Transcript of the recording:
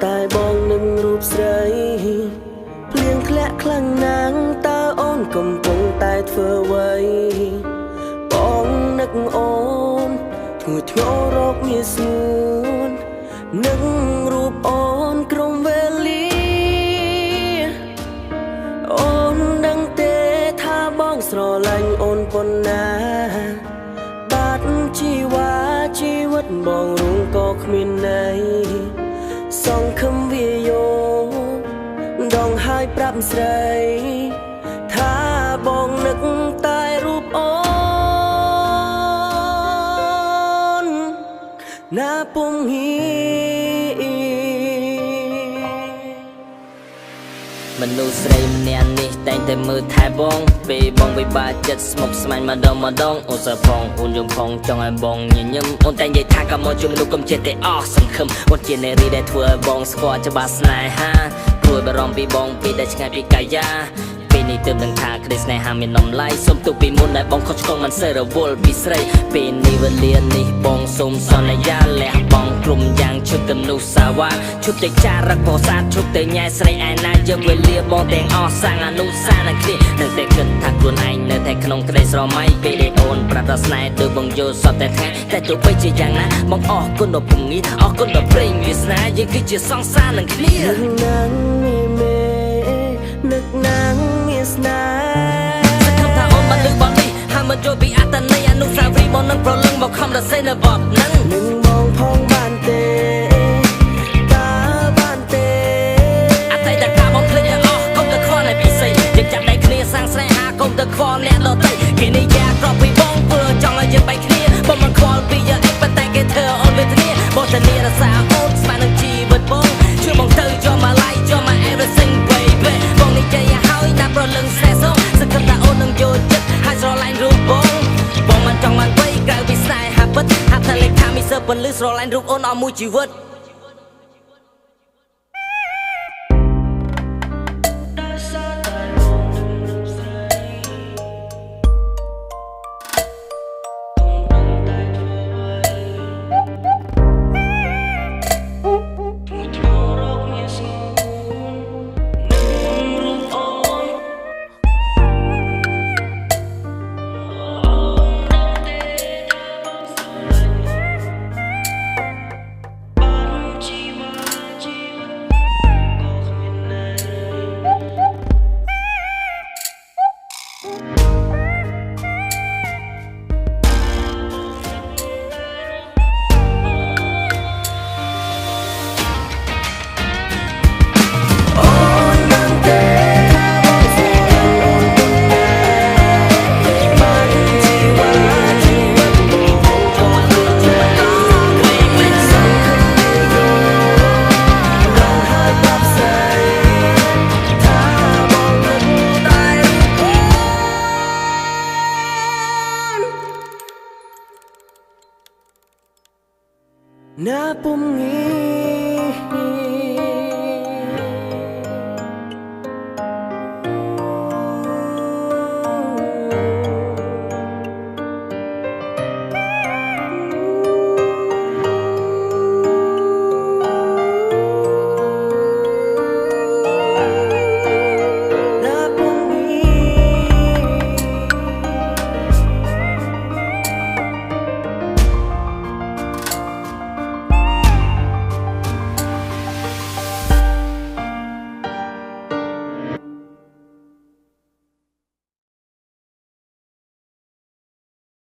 តែបងនឹងរូបស្រីភ្លៀងធ្លាក់ខ្លាំងណាស់តើអូនកំពុងតែធ្វើអ្វីបងនឹកអូនធ្ងន់ធ្ងររកងាយស្រួលនឹងរូបអូនក្រុមវេលាអូនដឹងទេថាបងស្រឡាញ់អូនប៉ុណ្ណាបាត់ជីវ៉ាជីវិតបងរួងក៏គ្មានន័យសងខំវាយោដងហើយប្រាប់ស្រីថាបងនឹកតែរូបអូនណាពុំហ៊ីមនុស្សស្រីម្នាក់នេះតែងតែមើលថែបងពេលបងវិបាកចិត្តស្មុគស្មាញម្ដងអូនសើផងអូនយំផងចង់ឲ្យបងញញឹមអូនតែនិយាយថាក៏មកជួយមនុស្សកុំចិត្តទេអស់សង្ឃឹមអូនជានារីដែលធ្វើឲ្យបងស្គាល់ច្បាស់ស្នេហាព្រួយបារម្ភពីបងពីដែលឆ្ងាយពីកាយាពេលនេះទើបដឹងថាក្តីស្នេហាមាននំឡាយសុំទុកពីមុនដែលបងខុសឆ្គងមិនសូវរវល់ពីស្រីពេលនេះវេលានេះបងសូមសន្យាលះបងក្រុមយ៉ាងឈុតកនុសាវ៉ាឈុតចេចារឹកពោសាឈុតទៅញ៉ែស្រីឯណាយកវេលាបងទាំងអស់សាំងអនុសានឹងគ្នានឹងតែគិតថាខ្លួនឯងនៅតែក្នុងក្តីស្រមៃពេលដែលអូនប្រាប់ថាស្នេហ៍ទៅបងយល់សតតែថ្ងៃតែទោះបីជាយ៉ាងណាបងអរគុណដល់ពងីអរគុណដល់ព្រេងវាសនាយើងគឺជាសង្សារនឹងគ្នានឹកណាងមានស្នេហ៍សង្ឃឹមថាអូនបានលើកបទនេះហើយមិនចូលពីអត្តន័យអនុស្សាវរីយ៍បងនឹងប្រលឹងមកខំរសេនៅបទហ្នឹងនឹងបងផងបានទេតើបានទេអតីតកាលបងភ្លេចអស់កុំទៅខ្វល់ឲ្យពិសេសយើងចាប់ដៃគ្នាសាងស្នេហាកុំទៅខ្វល់អ្នកដទៃគេនិយាយក្រប់ពីបងព្រោះចង់ឲ្យយើងបែកគ្នាបងមិនខ្វល់ពីយើងឯងប៉ុន្តែគេធ្វើអូនវេទនាបងធានារក្សាអូនស្មើនឹងជីវិតបងជួយបងទៅយកមក like យកមក everything baby បងនិយាយឲ្យតែប្រលឹងសេះសងសង្ឃឹមថាអូននឹងយល់ចិត្តហើយស្រឡាញ់រូបបងមិនចង់បានវ័យក្រៅពីស្នេហាពិតហាក់ថាលេខថាមីសើពន្លឺស្រឡាញ់រូបអូនអស់មួយជីវិតណាពុំងា